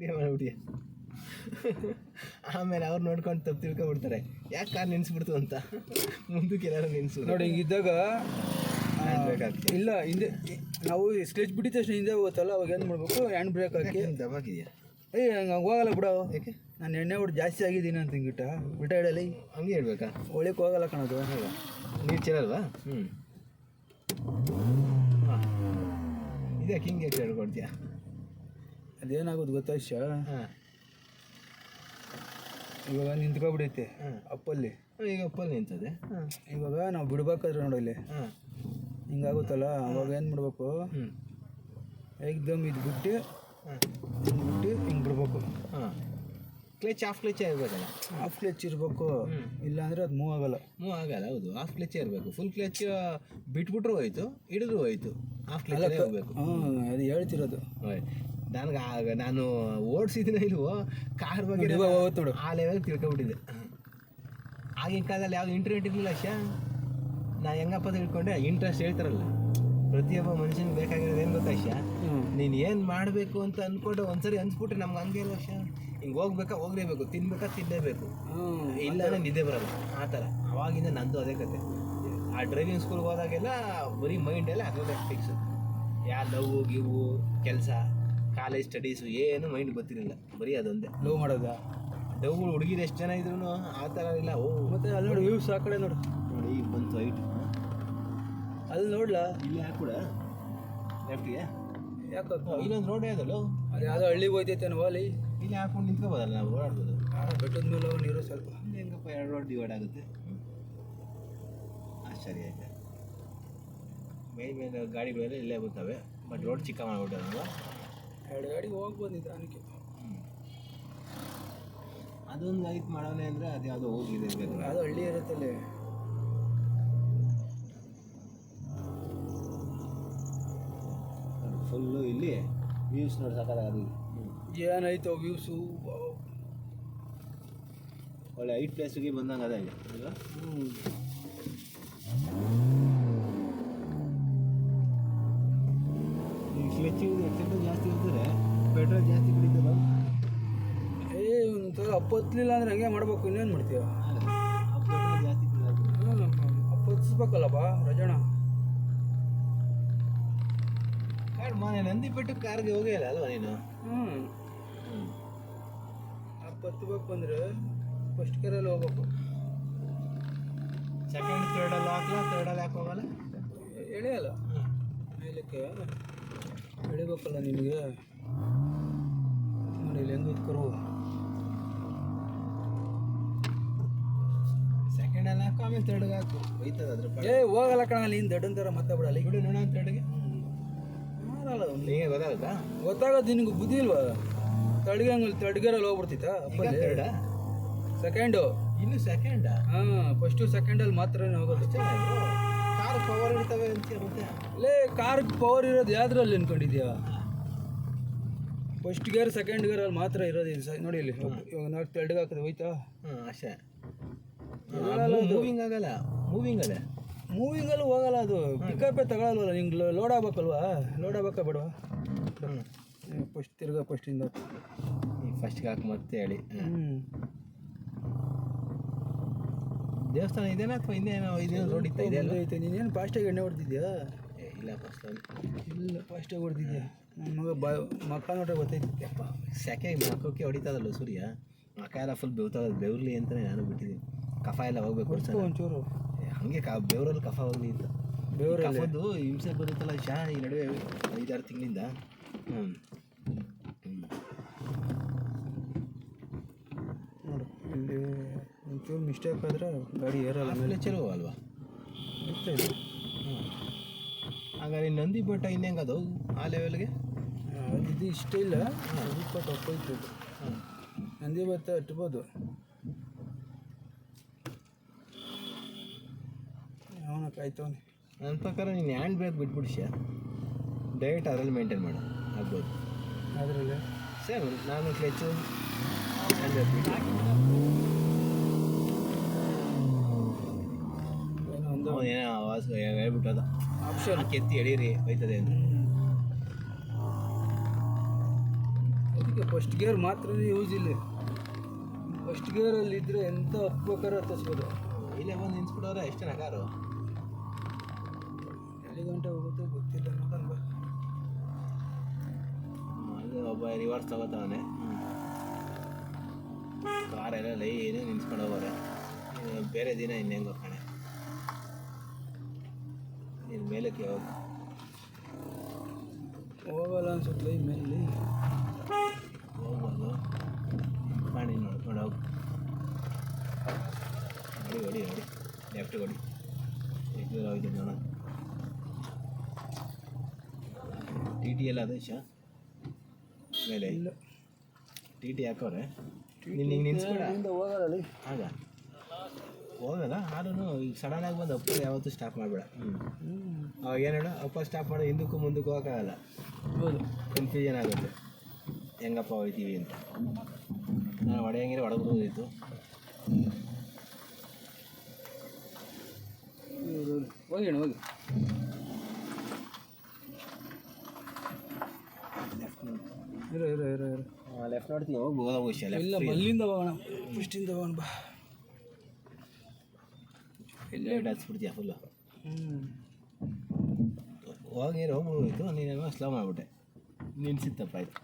Video ಮಾಡಿಬಿಡಿ. ಆಮೇಲೆ ಅವ್ರು ನೋಡ್ಕೊಂಡು ತಪ್ಪು ತಿಳ್ಕೊಬಿಡ್ತಾರೆ, ಯಾಕೆ ಕಾರ್ ನಿನ್ಸ್ಬಿಡ್ತು ಅಂತ. ಮುಂದಕ್ಕೆ ಏನಾರು ನಿನ್ಸು ನೋಡಿ. ಹಿಂಗಿದ್ದಾಗ ಇಲ್ಲ ಹಿಂದೆ ನಾವು ಸ್ಕ್ಲೆಚ್ ಬಿಟ್ಟಿದ ತಕ್ಷಣ ಹಿಂದೆ ಹೋಗುತ್ತಲ್ಲ, ಅವಾಗ ಏನು ಮಾಡಬೇಕು, ಹ್ಯಾಂಡ್ ಬ್ರೇಕ್ ಹಾಕಿ. ದಬಾಕಿದೆಯಾ? ಹಂಗೆ ಹೋಗಲ್ಲ ಬಿಡೋ. ಯಾಕೆ? ನಾನು ಎಣ್ಣೆ ಹೊಟ್ಟು ಜಾಸ್ತಿ ಆಗಿದ್ದೀನಿ ಅಂತ ಹಿಂಗಿಟ್ಟ ಬಿಟ್ಟ ಇಡಲಿ. ಹಂಗೆ ಹೇಳ್ಬೇಕಾ? ಒಳಕ್ಕೆ ಹೋಗಲ್ಲ ಕಣದು. ನೀರು ಚೆಲ್ಲಲ್ವಾ? ಇದಕ್ಕೆ ಹಿಂಗೆ ಹೇಳ್ಕೊಡ್ತೀಯ? ಅದೇನಾಗೋದು ಗೊತ್ತಾ ಇಷ್ಟ? ಇವಾಗ ನಿಂತ್ಕೊಬಿಡೈತೆ ಅಪ್ಪಲ್ಲಿ. ಈಗ ಅಪ್ಪಲ್ಲಿ ನಿಂತದೆ. ಇವಾಗ ನಾವು ಬಿಡ್ಬೇಕಾದ್ರೆ ನೋಡಲ್ಲಿ ಹಿಂಗಾಗುತ್ತಲ್ಲ, ಅವಾಗ ಏನು ಮಾಡಬೇಕು, ಏಕ್ದಮ್ ಇದು ಬಿಟ್ಟು ಹಿಂಗೆ ಬಿಡ್ಬೇಕು. ಕ್ಲಚ್ ಆಫ್ ಕ್ಲಚ್ ಇರಬೇಕಲ್ಲ? ಆಫ್ ಕ್ಲಚ್ ಇರಬೇಕು, ಇಲ್ಲಾಂದರೆ ಅದು ಮೂವ್ ಆಗಲ್ಲ. ಹೌದು, ಆಫ್ ಕ್ಲಚ್ ಇರಬೇಕು. ಫುಲ್ ಕ್ಲಚ್ ಬಿಟ್ಬಿಟ್ರು ಹೋಯ್ತು, ಹಿಡಿದ್ರು ಹೋಯ್ತು. ಆಫ್ ಕ್ಲಚ್ ಹೋಗ್ಬೇಕು. ಅದು ಹೇಳ್ತಿರೋದು. ನಾನು ಓಡಿಸಿದಿನ ಇಲ್ವೋ ಕಾರ್ ಬಗ್ಗೆ ನೋಡು, ಆ ಲೆವೆಲ್ ತಿಳ್ಕೊಬಿಟ್ಟಿದ್ದೆ. ಆಗಿನ ಕಾಲದಲ್ಲಿ ಯಾವ್ದು ಇಂಟರ್ನೆಟ್ ಇರಲಿಲ್ಲ ಅಷ್ಟೇ. ನಾ ಹೆಂಗಪ್ಪ ತಿಳ್ಕೊಂಡೆ, ಇಂಟ್ರೆಸ್ಟ್ ಹೇಳ್ತಾರಲ್ಲ, ಪ್ರತಿಯೊಬ್ಬ ಮನುಷ್ಯನಿಗೆ ಬೇಕಾಗಿರೋದು ಏನು ಗೊತ್ತಾ ಅಷ್ಟೇ, ನೀನು ಏನು ಮಾಡಬೇಕು ಅಂತ ಅಂದ್ಕೊಂಡು ಒಂದ್ಸರಿ ಅನ್ಸ್ಬಿಟ್ರೆ ನಮ್ಗೆ ಹಂಗೆ ಇಲ್ಲ ಅಷ್ಟೇ. ಹಿಂಗೆ ಹೋಗ್ಬೇಕಾ ಹೋಗಲೇಬೇಕು, ತಿನ್ಬೇಕಾ ತಿನ್ನಲೇಬೇಕು, ಇಲ್ಲ ನಿದ್ದೆ ಬರಲ್ಲ ಆ ಥರ. ಅವಾಗಿಂದ ನಂದು ಅದೇ ಕತೆ. ಆ ಡ್ರೈವಿಂಗ್ ಸ್ಕೂಲ್ಗೆ ಹೋದಾಗೆಲ್ಲ ಬರೀ ಮೈಂಡೆಲ್ಲ ಅದೇ ಫಿಕ್ಸ್. ಯಾವ ಲವ್ ಗಿವು ಕೆಲಸ ಕಾಲೇಜ್ ಸ್ಟಡೀಸು ಏನು ಮೈಂಡ್ ಗೊತ್ತಿರಲಿಲ್ಲ, ಬರೀ ಅದೊಂದೇ. ಲವ್ ಮಾಡೋದ ಡವ್ಗಳು ಹುಡುಗಿರು ಎಷ್ಟು ಜನ ಇದ್ರು ಆ ಥರ ಇಲ್ಲ. ಮತ್ತೆ ಅಲ್ಲಿ ನೋಡಿ ವ್ಯೂಸ್ ಆ ಕಡೆ ನೋಡು. ನೋಡಿ ಈಗ ಬಂತು ಹೈಟ್. ಅಲ್ಲಿ ನೋಡ್ಲಾ, ಇಲ್ಲಿ ಹಾಕೂಡ ಲೆಫ್ಟಿಗೆ ಯಾಕೆ ಇಲ್ಲೊಂದು ರೋಡ್ ಯಾವ್ದಲ್ಲ, ಅದು ಯಾವುದೋ ಹಳ್ಳಿಗೆ ಹೋಯ್ತೈತೆ ನಾವು ಅಲ್ಲಿ. ಇಲ್ಲಿ ಹಾಕೊಂಡು ನಿಂತ್ಕೋಬೋದಲ್ಲ, ನಾವು ಓಡಾಡ್ಬೋದು. ಬೆಟ್ಟದ ಮೇಲೆ ನೀರು ಸ್ವಲ್ಪ ಹೆಂಗಪ್ಪ 2 ರೋಡ್ ಡಿವೈಡ್ ಆಗುತ್ತೆ. ಸರಿ ಆಯ್ತು. ಮೇನ್ ಗಾಡಿಗಳೆಲ್ಲ ಇಲ್ಲೇ ಬರ್ತವೆ, ಬಟ್ ರೋಡ್ ಚಿಕ್ಕ ಮಾಡಿಬಿಟ್ಟಲ್ವ. 2 ಗಾಡಿ ಹೋಗ್ಬೋದು ನಿಧಾನಕ್ಕೆ. ಅದೊಂದು ಲೈಟ್ ಮಾಡೋಣ ಅಂದರೆ ಅದು ಯಾವುದೋ ಹೋಗಿದೆ, ಅದು ಹಳ್ಳಿ ಇರುತ್ತಲ್ಲಿ. ಫುಲ್ಲು ಇಲ್ಲಿ ವ್ಯೂಸ್ ನೋಡಿ ಸಾಕಾದಾಗ. ಅದು ಏನಾಯ್ತು ವ್ಯೂಸು, ಒಳ್ಳೆ ಹೈಟ್ ಪ್ಲೇಸಿಗೆ ಬಂದಂಗೆ ಅದ ಈಗ. ಎಕ್ಸೆಂಟ್ ಜಾಸ್ತಿ ಇರ್ತಾರೆ, ಪೆಟ್ರೋಲ್ ಜಾಸ್ತಿ ಕುಡಿತಲ್ಲ. ಒಂಥರ ಅಪ್ಪತ್ತಲಿಲ್ಲ ಅಂದರೆ ಹಂಗೆ ಮಾಡ್ಬೇಕು. ಇನ್ನೇನು ಮಾಡ್ತೀವ, ಪೆಟ್ರೋಲ್ ಜಾಸ್ತಿ ಅಪ್ಪತ್ತಿಸ್ಬೇಕಲ್ಲಪ್ಪ ರಜಣ. ನಂದಿಪೆಟ್ಟು ಕಾರ್ಗೆ ಹೋಗೇ ಇಲ್ಲ ಅಲ್ವಾ ನೀನು? ಅಪ್ಪತ್ತಬೇಕು ಅಂದರೆ ಫಸ್ಟ್ ಕೇರಲ್ಲಿ ಹೋಗ್ಬೇಕು. ಸೆಕೆಂಡ್ ಥರ್ಡಲ್ಲಿ ಹಾಕಲ್ಲ, ಥರ್ಡಲ್ಲಿ ಯಾಕೆ ಹೋಗಲ್ಲ? ಎಳೆಯಲ್ಲ ಮೇಲಕ್ಕೆ ಎಳಿಬೇಕಲ್ಲ ನಿನಗೆ. ನೋಡಿ ಇಲ್ಲಿ ಹೆಂಗೆ ಇಟ್ಕರು. ಸೆಕೆಂಡಲ್ಲಿ ಹಾಕು, ಆಮೇಲೆ ಥರ್ಡ್ಗೆ ಹಾಕು, ಹೋಯ್ತದ ಅದ್ರ. ಹೋಗಲ್ಲ ಕಣ, ನೀನು ದಡ್ಡನ್ ಥರ ಮತ್ತೆ ಬಿಡಲ್ಲ. ಬಿಡು ನೋಡೋಣ ಥರ್ಡ್ಗೆ. ಮಾಡಲ್ಲ ನಿಮಗೆ ಗೊತ್ತಾಗುತ್ತಾ? ಗೊತ್ತಾಗೋದು ನಿನಗೆ ಬುದ್ಧಿ ಇಲ್ವಾ? ತಡ್ಗೆರಲ್ಲಿ ಹೋಗ್ಬಿಡ್ತಿತ್ತ ಥರ್ಡ ಸೆಕೆಂಡು. ಇನ್ನು ಸೆಕೆಂಡಾ? ಫಸ್ಟು ಸೆಕೆಂಡಲ್ಲಿ ಮಾತ್ರ ಹೋಗೋದು. ಕಾರ್ ಪವರ್ ಇರ್ತವೆ ಅಂತ ಮತ್ತೆ. ಅಲ್ಲೇ ಕಾರ್ ಪವರ್ ಇರೋದು ಯಾವ್ದ್ರಲ್ಲಿ ಅನ್ಕೊಂಡಿದ್ಯಾ? ಫಸ್ಟ್ ಗೇರ್ ಸೆಕೆಂಡ್ ಗೇರಲ್ಲಿ ಮಾತ್ರ ಇರೋದು ಇದು. ನೋಡಿ ಇಲ್ಲಿ ಇವಾಗ ನಾವು ಥರ್ಡ್ಗೆ ಹಾಕಿದ್ರೆ ಹೋಯ್ತಾ? ಅಷ್ಟೇ. ಮೂವಿಂಗ್ ಆಗಲ್ಲ, ಮೂವಿಂಗ್ ಅದೇ ಮೂವಿಂಗಲ್ಲಿ ಹೋಗಲ್ಲ. ಅದು ಪಿಕಪ್ಪೇ ತಗೊಳ್ಳಲ್ವಲ್ಲ. ನಿಂಗೆ ಲೋಡ್ ಆಗ್ಬೇಕಲ್ವಾ? ಲೋಡ್ ಆಗ್ಬೇಕಾ ಬೇಡವಾ? ಫಸ್ಟ್ ತಿರ್ಗಾ ಫಸ್ಟಿಂದ ಫಸ್ಟ್ಗೆ ಹಾಕಿ ಮತ್ತೆ ಹೇಳಿ. ದೇವಸ್ಥಾನ ಇದೆನಾ ಅಥವಾ ಇನ್ನೇನೋ ಇದೇನೋ ರೋಡ್ ಇತ್ತ? ಇದೆ ಐತೆ. ನೀನೇನು ಫಾಸ್ಟಾಗಿ ಎಣ್ಣೆ ಹೊಡ್ತಿದ್ಯಾ? ಇಲ್ಲ ಫಸ್ಟಲ್ಲಿ ಇಲ್ಲ ಫಾಸ್ಟಾಗಿ ಹೊಡ್ತಿದ್ಯಾ? ನನ್ನ ಮಗ ಮಕ್ಕ ನೋಡ್ರೆ ಗೊತ್ತೈತಿದ್ದಪ್ಪ. ಸೆಕೆ ಮಕ್ಕಕ್ಕೆ ಹೊಡಿತದಲ್ಲ ಸೂರ್ಯ, ಮಕ್ಕ ಎಲ್ಲ ಫುಲ್ ಬೆವ್ತದ. ಬೆವ್ರಲಿ ಅಂತಲೇ ನಾನು ಬಿಟ್ಟಿದ್ದೀನಿ. ಕಫ ಎಲ್ಲ ಹೋಗ್ಬೇಕು ಒಂಚೂರು ಹಂಗೆ ಬೆವರಲ್ಲಿ ಕಫ ಹೋಗಲಿ ಅಂತ. ಬೆವರದ್ದು ಹಿಂಸೆ ಬರುತ್ತಲ್ಲ ಈ ನಡುವೆ 5-6 ತಿಂಗಳಿಂದ. ನೋಡು ಇಲ್ಲಿ ಒಂಚೂರು ಮಿಸ್ಟೇಕ್ ಆದರೆ ಗಾಡಿ ಏರಲ್ಲ. ಆಮೇಲೆ ಚಲೋ ಅಲ್ವಾ? ಹಾಗಾದ್ರೆ ನಂದಿ ಬೆಟ್ಟ ಇನ್ನೇಂಗೆ ಅದು ಆ ಲೆವೆಲ್ಗೆ? ಇದು ಇಷ್ಟ ಇಲ್ಲ, ಸ್ವಲ್ಪ ತಪ್ಪೋಯ್ತು. ನಂದಿ ಬೆಟ್ಟ ಹಟ್ಬೋದು. ಅವನ ಕಾಯ್ತವನೆ. ನನ್ನ ಪ್ರಕಾರ ನೀನು ಹ್ಯಾಂಡ್ ಬ್ರೇಕ್ ಬಿಟ್ಬಿಡ್ಸ್ಯಾ, ಡೈರೆಕ್ಟ್ ಅದರಲ್ಲಿ ಮೇಂಟೈನ್ ಮಾಡು, ಆಗ್ಬೋದು ಅದರಲ್ಲಿ. ಸರ್ ನಾನು ಕ್ಲಚ್ಚು ಹ್ಯಾಂಡ್ ಬ್ರೇಕ್ ಬಿಟ್ಟು ಏನೋ ಆವಾಜ್ ಹೇಳ್ಬಿಟ್ಟದ ಆಪ್ಷನ್ ಕೆತ್ತಿ ಎಳೀರಿ ಹೋಯ್ತದೆ ಅಂತ. ಅದಕ್ಕೆ ಫಸ್ಟ್ ಗೇರ್ ಮಾತ್ರ ಯೂಸ್ ಇಲ್ಲ. ಫಸ್ಟ್ ಗೇರಲ್ಲಿ ಇದ್ರೆ ಎಂತ ಹತ್ಬೇಕಾದ್ರೆ ಹತ್ತಿಸ್ಬೋದು. ಇಲ್ಲೇ ಬಂದು ನಿನ್ಸ್ಬಿಡೋರೆ ಎಷ್ಟೇನ ಕಾರು ಎಲ್ಲಿ ಗಂಟೆ ಹೋಗುತ್ತೆ ಗೊತ್ತಿಲ್ಲ ನೋಡೋಣ ಬಾ. ಅದು ಒಬ್ಬ ರಿವರ್ಸ್ ತಗೋತಾವನೆ. ಕಾರೆಲ್ಲ ಲೈನೇ ನಿನ್ಸ್ಕೊಂಡು ಹೋಗೋರೆ. ಬೇರೆ ದಿನ ಇನ್ನೇನು ಗೊತ್ತಾನೆ ನೀನು ಮೇಲಕ್ಕೆ ಹೋಗಲ್ಲ ಅನ್ಸುತ್ತೆ ಈ ಮೇಲೆ ಹೋಗ್ಬೋದು. ಮಾಡಿ ನೋಡ್ಕೊಂಡು ಹೋಗಿ ಹೊಡಿ ಹೊಡಿ ಹೊಡಿ ಲೆಫ್ಟ್ ಹೊಡಿ ಎಷ್ಟು ಹೋಯ್ತು ನೋಡೋಣ. ಟಿ ಟಿ ಎಲ್ಲ ಅದೇ ಮೇಲೆ ಇಲ್ಲ ಟಿ ಟಿ ಹಾಕೋರೆ ನಿನ್ನ ಹಿಂಗೆ ನಿನ್ಸ್ಬೇಡ ಹೋಗಲ್ಲ ಆಗ ಹೋಗಲ್ಲ. ಆದ್ರೂ ಈಗ ಸಡನ್ನಾಗಿ ಬಂದು ಅಪ್ಪ ಯಾವತ್ತೂ ಸ್ಟಾಪ್ ಮಾಡಬೇಡ. ಅವಾಗ ಏನು ಹೇಳು ಅಪ್ಪ ಸ್ಟಾಪ್ ಮಾಡೋ ಹಿಂದಕ್ಕೂ ಮುಂದಕ್ಕೂ ಹೋಗೋಕ್ಕಾಗಲ್ಲ. ಹೌದು ಕನ್ಫ್ಯೂಷನ್ ಆಗುತ್ತೆ ಹೆಂಗಪ್ಪ ಹೋಗ್ತೀವಿ ಅಂತ. ನಾನು ಹೊಡೆಯಂಗಿರೋ ಹೊಡೆದ್ಬೋದಿತ್ತು. ಹೋಗಿ ಹೋಗಿ ಇರೋ ಇರೋ ಇರೋ ಇರೋ ಲೆಫ್ಟ್ ನೋಡ್ತೀನಿ ಹೋಗೋದ ವಿಷಯ ಇಲ್ಲ ಮಲ್ಲಿಂದ ಹೋಗೋಣ. ಫಸ್ಟಿಂದ ಹೋಗೋಣ ಬಾ. ಲೇಟ್ ಹಚ್ಬಿಡ್ತೀಯ ಫುಲ್ಲು. ಹೋಗಿ ಹೋಗ್ಬೋದಿತ್ತು. ನೀನೇನೋ ಸ್ಲೋ ಮಾಡಿಬಿಟ್ಟೆ ನಿನ್ಸಿತ್ತಪ್ಪ ಆಯ್ತು.